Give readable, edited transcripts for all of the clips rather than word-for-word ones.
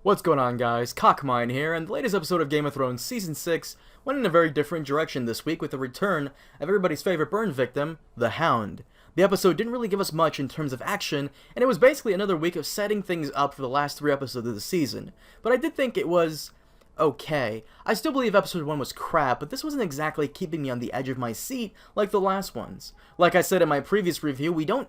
What's going on, guys? Cockmine here, and the latest episode of Game of Thrones Season 6 went in a very different direction this week with the return of everybody's favorite burn victim, the Hound. The episode didn't really give us much in terms of action, and it was basically another week of setting things up for the last 3 episodes of the season. But I did think it was okay. I still believe episode 1 was crap, but this wasn't exactly keeping me on the edge of my seat like the last ones. Like I said in my previous review, we don't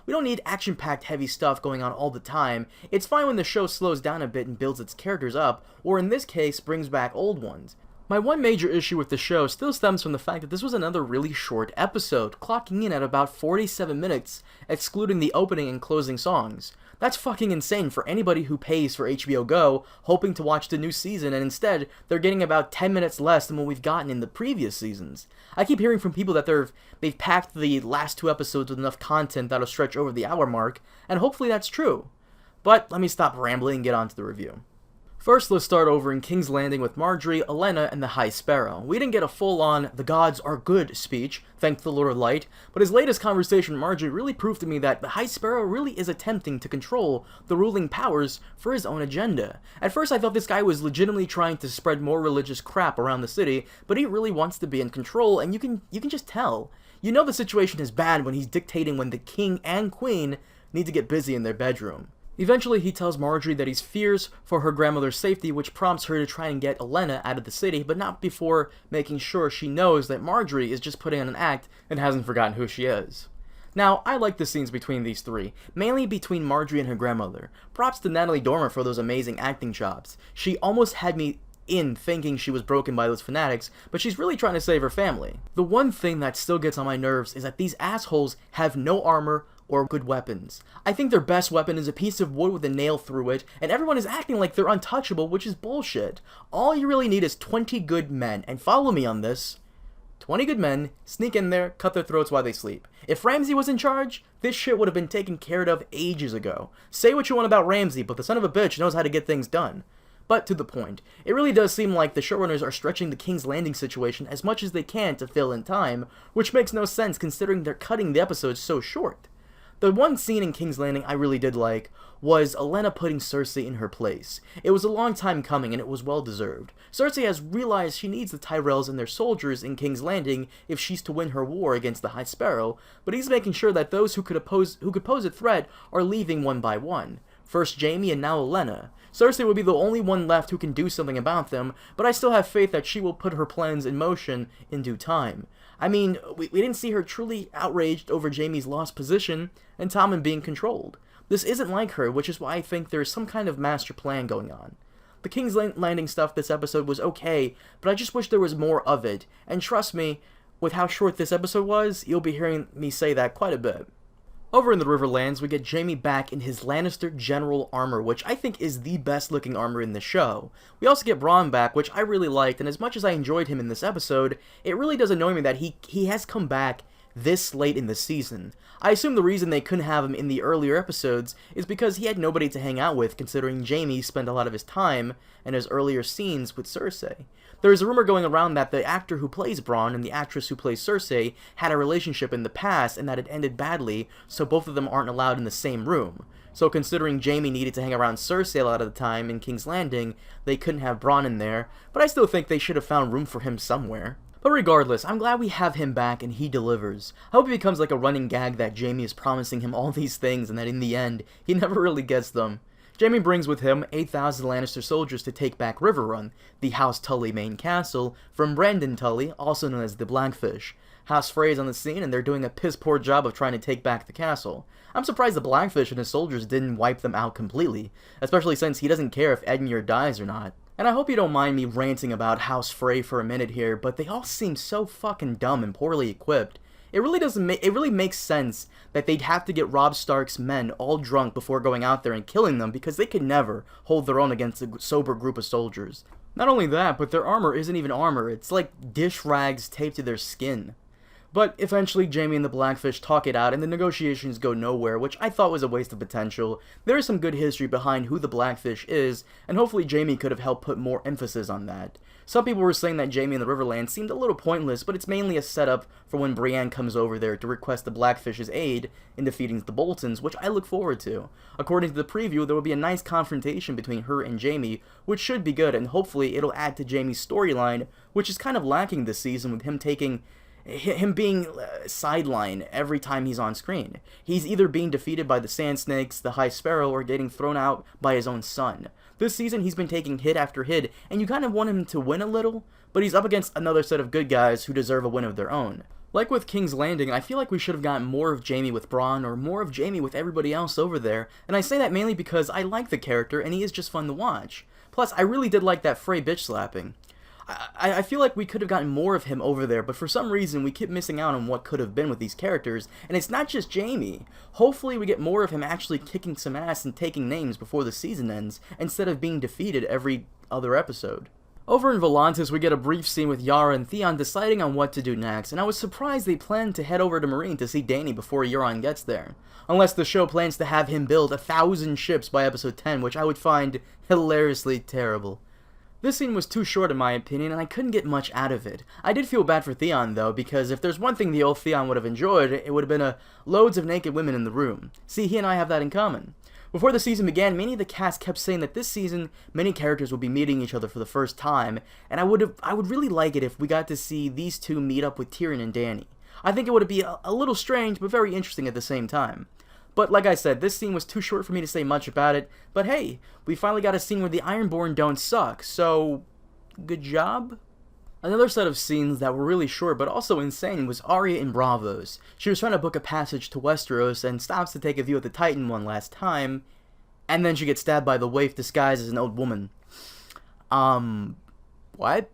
need action-packed heavy stuff going on all the time. It's fine when the show slows down a bit and builds its characters up, or in this case, brings back old ones. My one major issue with the show still stems from the fact that this was another really short episode, clocking in at about 47 minutes, excluding the opening and closing songs. That's fucking insane for anybody who pays for HBO Go, hoping to watch the new season, and instead, they're getting about 10 minutes less than what we've gotten in the previous seasons. I keep hearing from people that they've packed the last 2 episodes with enough content that'll stretch over the hour mark, and hopefully that's true. But let me stop rambling and get on to the review. First, let's start over in King's Landing with Margaery, Olenna, and the High Sparrow. We didn't get a full-on, "the gods are good" speech, thank the Lord of Light, but his latest conversation with Margaery really proved to me that the High Sparrow really is attempting to control the ruling powers for his own agenda. At first, I thought this guy was legitimately trying to spread more religious crap around the city, but he really wants to be in control, and you can just tell. You know the situation is bad when he's dictating when the king and queen need to get busy in their bedroom. Eventually, he tells Margaery that he's fears for her grandmother's safety, which prompts her to try and get Olenna out of the city, but not before making sure she knows that Margaery is just putting on an act and hasn't forgotten who she is. Now, I like the scenes between these three, mainly between Margaery and her grandmother. Props to Natalie Dormer for those amazing acting chops. She almost had me in thinking she was broken by those fanatics, but she's really trying to save her family. The one thing that still gets on my nerves is that these assholes have no armor or good weapons. I think their best weapon is a piece of wood with a nail through it, and everyone is acting like they're untouchable, which is bullshit. All you really need is 20 good men, and follow me on this. 20 good men, sneak in there, cut their throats while they sleep. If Ramsay was in charge, this shit would have been taken care of ages ago. Say what you want about Ramsay, but the son of a bitch knows how to get things done. But to the point, it really does seem like the showrunners are stretching the King's Landing situation as much as they can to fill in time, which makes no sense considering they're cutting the episodes so short. The one scene in King's Landing I really did like was Olenna putting Cersei in her place. It was a long time coming and it was well deserved. Cersei has realized she needs the Tyrells and their soldiers in King's Landing if she's to win her war against the High Sparrow, but he's making sure that those who could pose a threat are leaving one by one. First Jaime and now Olenna. Cersei will be the only one left who can do something about them, but I still have faith that she will put her plans in motion in due time. I mean, we didn't see her truly outraged over Jaime's lost position and Tommen being controlled. This isn't like her, which is why I think there's some kind of master plan going on. The King's Landing stuff this episode was okay, but I just wish there was more of it, and trust me, with how short this episode was, you'll be hearing me say that quite a bit. Over in the Riverlands, we get Jaime back in his Lannister General armor, which I think is the best looking armor in the show. We also get Bronn back, which I really liked, and as much as I enjoyed him in this episode, it really does annoy me that he has come back this late in the season. I assume the reason they couldn't have him in the earlier episodes is because he had nobody to hang out with, considering Jaime spent a lot of his time in his earlier scenes with Cersei. There is a rumor going around that the actor who plays Bronn and the actress who plays Cersei had a relationship in the past and that it ended badly, so both of them aren't allowed in the same room. So considering Jaime needed to hang around Cersei a lot of the time in King's Landing, they couldn't have Bronn in there, but I still think they should have found room for him somewhere. But regardless, I'm glad we have him back and he delivers. I hope it becomes like a running gag that Jaime is promising him all these things and that in the end, he never really gets them. Jaime brings with him 8,000 Lannister soldiers to take back Riverrun, the House Tully main castle, from Brandon Tully, also known as the Blackfish. House Frey is on the scene and they're doing a piss-poor job of trying to take back the castle. I'm surprised the Blackfish and his soldiers didn't wipe them out completely, especially since he doesn't care if Edmure dies or not. And I hope you don't mind me ranting about House Frey for a minute here, but they all seem so fucking dumb and poorly equipped. It really makes sense that they'd have to get Robb Stark's men all drunk before going out there and killing them because they could never hold their own against a sober group of soldiers. Not only that, but their armor isn't even armor, it's like dish rags taped to their skin. But eventually Jaime and the Blackfish talk it out and the negotiations go nowhere, which I thought was a waste of potential. There is some good history behind who the Blackfish is, and hopefully Jaime could have helped put more emphasis on that. Some people were saying that Jaime and the Riverlands seemed a little pointless, but it's mainly a setup for when Brienne comes over there to request the Blackfish's aid in defeating the Boltons, which I look forward to. According to the preview, there will be a nice confrontation between her and Jaime, which should be good, and hopefully it'll add to Jaime's storyline, which is kind of lacking this season with him being sidelined every time he's on screen. He's either being defeated by the Sand Snakes, the High Sparrow, or getting thrown out by his own son. This season he's been taking hit after hit, and you kind of want him to win a little, but he's up against another set of good guys who deserve a win of their own. Like with King's Landing, I feel like we should have gotten more of Jaime with Bronn, or more of Jaime with everybody else over there, and I say that mainly because I like the character and he is just fun to watch. Plus, I really did like that Frey bitch slapping. I feel like we could have gotten more of him over there, but for some reason we keep missing out on what could have been with these characters, and it's not just Jaime. Hopefully we get more of him actually kicking some ass and taking names before the season ends, instead of being defeated every other episode. Over in Volantis, we get a brief scene with Yara and Theon deciding on what to do next, and I was surprised they planned to head over to Marine to see Dany before Euron gets there. Unless the show plans to have him build 1,000 ships by episode 10, which I would find hilariously terrible. This scene was too short in my opinion, and I couldn't get much out of it. I did feel bad for Theon though, because if there's one thing the old Theon would have enjoyed, it would have been loads of naked women in the room. See, he and I have that in common. Before the season began, many of the cast kept saying that this season, many characters would be meeting each other for the first time, and I would really like it if we got to see these two meet up with Tyrion and Dany. I think it would be a little strange, but very interesting at the same time. But like I said, this scene was too short for me to say much about it, but hey, we finally got a scene where the Ironborn don't suck, so good job? Another set of scenes that were really short but also insane was Arya in Braavos. She was trying to book a passage to Westeros and stops to take a view of the Titan one last time, and then she gets stabbed by the waif disguised as an old woman. What?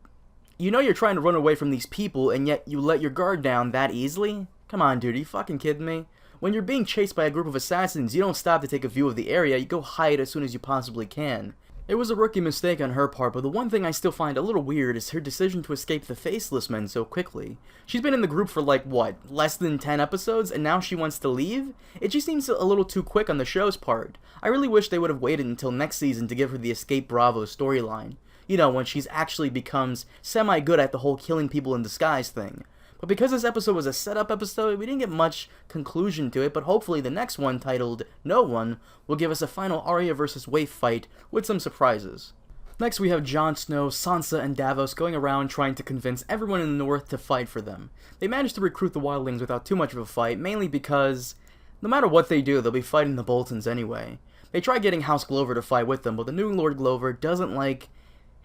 You know you're trying to run away from these people and yet you let your guard down that easily? Come on dude, are you fucking kidding me? When you're being chased by a group of assassins, you don't stop to take a view of the area, you go hide as soon as you possibly can. It was a rookie mistake on her part, but the one thing I still find a little weird is her decision to escape the Faceless Men so quickly. She's been in the group for like, what, less than 10 episodes, and now she wants to leave? It just seems a little too quick on the show's part. I really wish they would have waited until next season to give her the Escape Bravo storyline. You know, when she's actually becomes semi-good at the whole killing people in disguise thing. But because this episode was a setup episode, we didn't get much conclusion to it, but hopefully the next one, titled No One, will give us a final Arya vs. Waif fight with some surprises. Next we have Jon Snow, Sansa, and Davos going around trying to convince everyone in the north to fight for them. They managed to recruit the wildlings without too much of a fight, mainly because no matter what they do, they'll be fighting the Boltons anyway. They try getting House Glover to fight with them, but the new Lord Glover doesn't like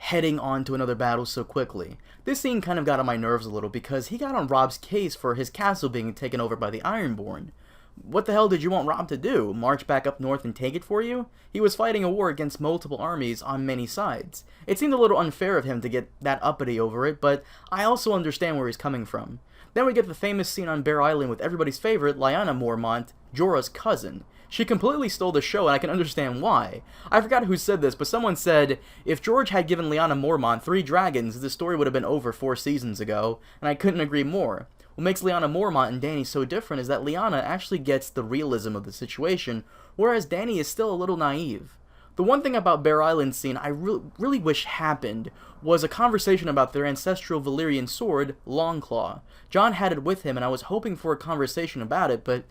heading on to another battle so quickly. This scene kind of got on my nerves a little because he got on Robb's case for his castle being taken over by the Ironborn. What the hell did you want Robb to do? March back up north and take it for you? He was fighting a war against multiple armies on many sides. It seemed a little unfair of him to get that uppity over it, but I also understand where he's coming from. Then we get the famous scene on Bear Island with everybody's favorite, Lyanna Mormont, Jorah's cousin. She completely stole the show, and I can understand why. I forgot who said this, but someone said, if George had given Lyanna Mormont 3 dragons, the story would have been over 4 seasons ago, and I couldn't agree more. What makes Lyanna Mormont and Dany so different is that Lyanna actually gets the realism of the situation, whereas Dany is still a little naive. The one thing about Bear Island scene I really wish happened was a conversation about their ancestral Valyrian sword, Longclaw. Jon had it with him, and I was hoping for a conversation about it, but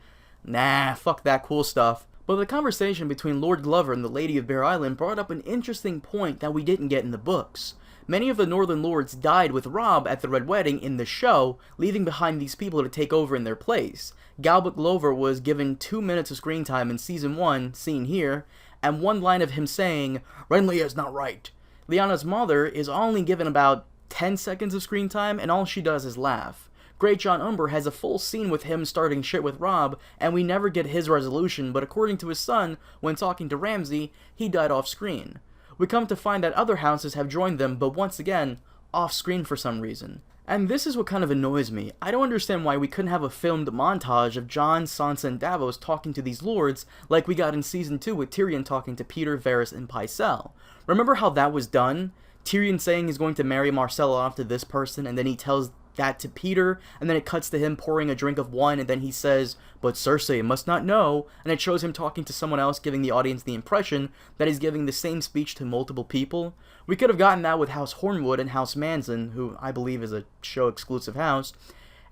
nah, fuck that cool stuff. But the conversation between Lord Glover and the Lady of Bear Island brought up an interesting point that we didn't get in the books. Many of the Northern Lords died with Robb at the Red Wedding in the show, leaving behind these people to take over in their place. Galbert Glover was given 2 minutes of screen time in Season 1, seen here, and one line of him saying, "Renly is not right." Lyanna's mother is only given about 10 seconds of screen time, and all she does is laugh. Great John Umber has a full scene with him starting shit with Robb, and we never get his resolution, but according to his son, when talking to Ramsay, he died off screen. We come to find that other houses have joined them, but once again, off screen for some reason. And this is what kind of annoys me. I don't understand why we couldn't have a filmed montage of Jon, Sansa, and Davos talking to these lords like we got in Season 2 with Tyrion talking to Peter, Varys, and Pycelle. Remember how that was done? Tyrion saying he's going to marry Marcella off to this person, and then he tells that to Peter, and then it cuts to him pouring a drink of wine, and then he says, "But Cersei must not know," and it shows him talking to someone else, giving the audience the impression that he's giving the same speech to multiple people. We could have gotten that with House Hornwood and House Manson, who I believe is a show-exclusive house,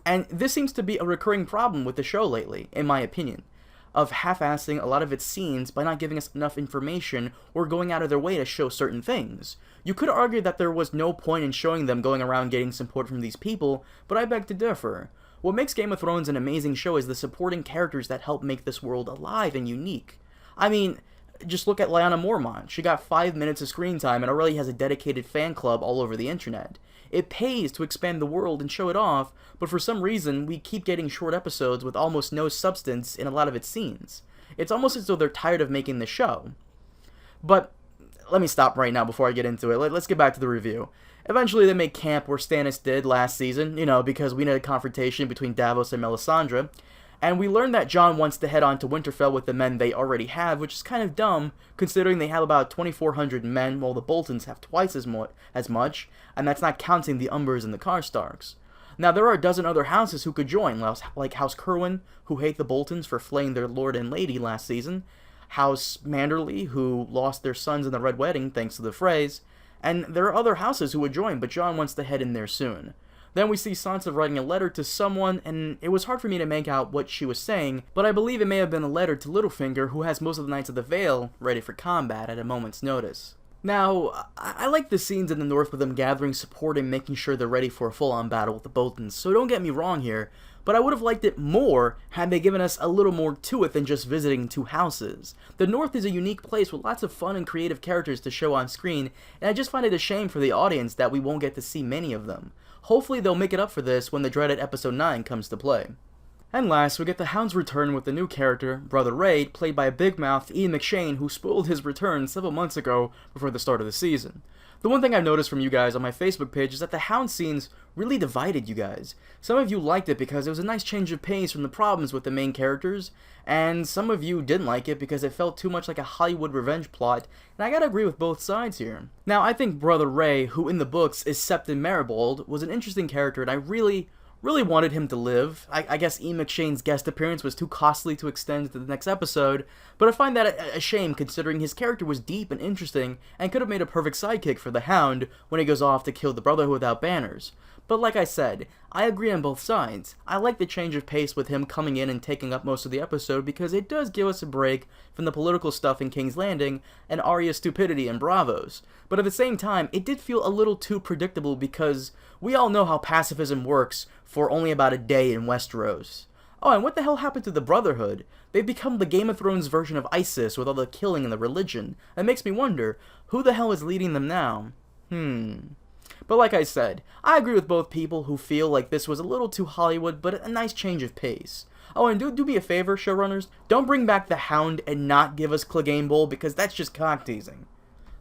and this seems to be a recurring problem with the show lately, in my opinion, of half-assing a lot of its scenes by not giving us enough information or going out of their way to show certain things. You could argue that there was no point in showing them going around getting support from these people, but I beg to differ. What makes Game of Thrones an amazing show is the supporting characters that help make this world alive and unique. I mean, just look at Lyanna Mormont. She got 5 minutes of screen time and already has a dedicated fan club all over the internet. It pays to expand the world and show it off, but for some reason, we keep getting short episodes with almost no substance in a lot of its scenes. It's almost as though they're tired of making the show. But let me stop right now before I get into it. Let's get back to the review. Eventually, they make camp where Stannis did last season, because we need a confrontation between Davos and Melisandre. And we learned that Jon wants to head on to Winterfell with the men they already have, which is kind of dumb, considering they have about 2,400 men, while the Boltons have twice as much, and that's not counting the Umbers and the Karstarks. Now, there are a dozen other houses who could join, like House Kerwin, who hate the Boltons for flaying their lord and lady last season, House Manderly, who lost their sons in the Red Wedding thanks to the Freys, and there are other houses who would join, but Jon wants to head in there soon. Then we see Sansa writing a letter to someone, and it was hard for me to make out what she was saying, but I believe it may have been a letter to Littlefinger, who has most of the Knights of the Vale ready for combat at a moment's notice. Now, I like the scenes in the north with them gathering support and making sure they're ready for a full-on battle with the Boltons, so don't get me wrong here, but I would have liked it more had they given us a little more to it than just visiting two houses. The North is a unique place with lots of fun and creative characters to show on screen, and I just find it a shame for the audience that we won't get to see many of them. Hopefully they'll make it up for this when the dreaded Episode 9 comes to play. And last, we get the Hound's return with the new character, Brother Raid, played by big-mouthed Ian McShane, who spoiled his return several months ago before the start of the season. The one thing I've noticed from you guys on my Facebook page is that the Hound scenes really divided you guys. Some of you liked it because it was a nice change of pace from the problems with the main characters, and some of you didn't like it because it felt too much like a Hollywood revenge plot, and I gotta agree with both sides here. Now, I think Brother Ray, who in the books is Septon Maribald, was an interesting character, and I really wanted him to live. I guess Ian McShane's guest appearance was too costly to extend to the next episode, but I find that a shame considering his character was deep and interesting and could have made a perfect sidekick for the Hound when he goes off to kill the Brotherhood without banners. But like I said, I agree on both sides. I like the change of pace with him coming in and taking up most of the episode because it does give us a break from the political stuff in King's Landing and Arya's stupidity in Bravos. But at the same time, it did feel a little too predictable because we all know how pacifism works for only about a day in Westeros. Oh, and what the hell happened to the Brotherhood? They've become the Game of Thrones version of ISIS with all the killing and the religion. That makes me wonder, who the hell is leading them now? But like I said, I agree with both people who feel like this was a little too Hollywood, but a nice change of pace. Oh, and do me a favor, showrunners, don't bring back the Hound and not give us Clegane Bowl, because that's just cock-teasing.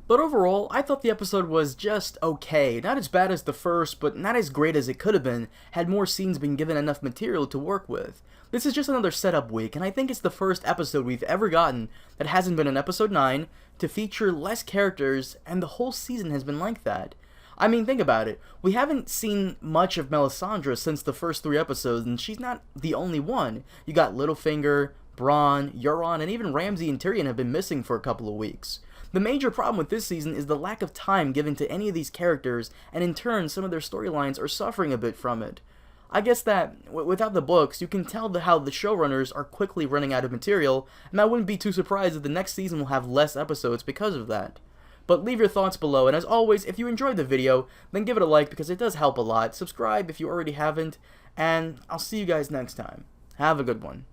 But overall, I thought the episode was just okay. Not as bad as the first, but not as great as it could have been had more scenes been given enough material to work with. This is just another setup week, and I think it's the first episode we've ever gotten that hasn't been in episode 9 to feature less characters, and the whole season has been like that. I mean, think about it. We haven't seen much of Melisandre since the first 3 episodes, and she's not the only one. You got Littlefinger, Bronn, Euron, and even Ramsay and Tyrion have been missing for a couple of weeks. The major problem with this season is the lack of time given to any of these characters, and in turn, some of their storylines are suffering a bit from it. I guess that, without the books, you can tell how the showrunners are quickly running out of material, and I wouldn't be too surprised if the next season will have less episodes because of that. But leave your thoughts below, and as always, if you enjoyed the video, then give it a like because it does help a lot. Subscribe if you already haven't, and I'll see you guys next time. Have a good one.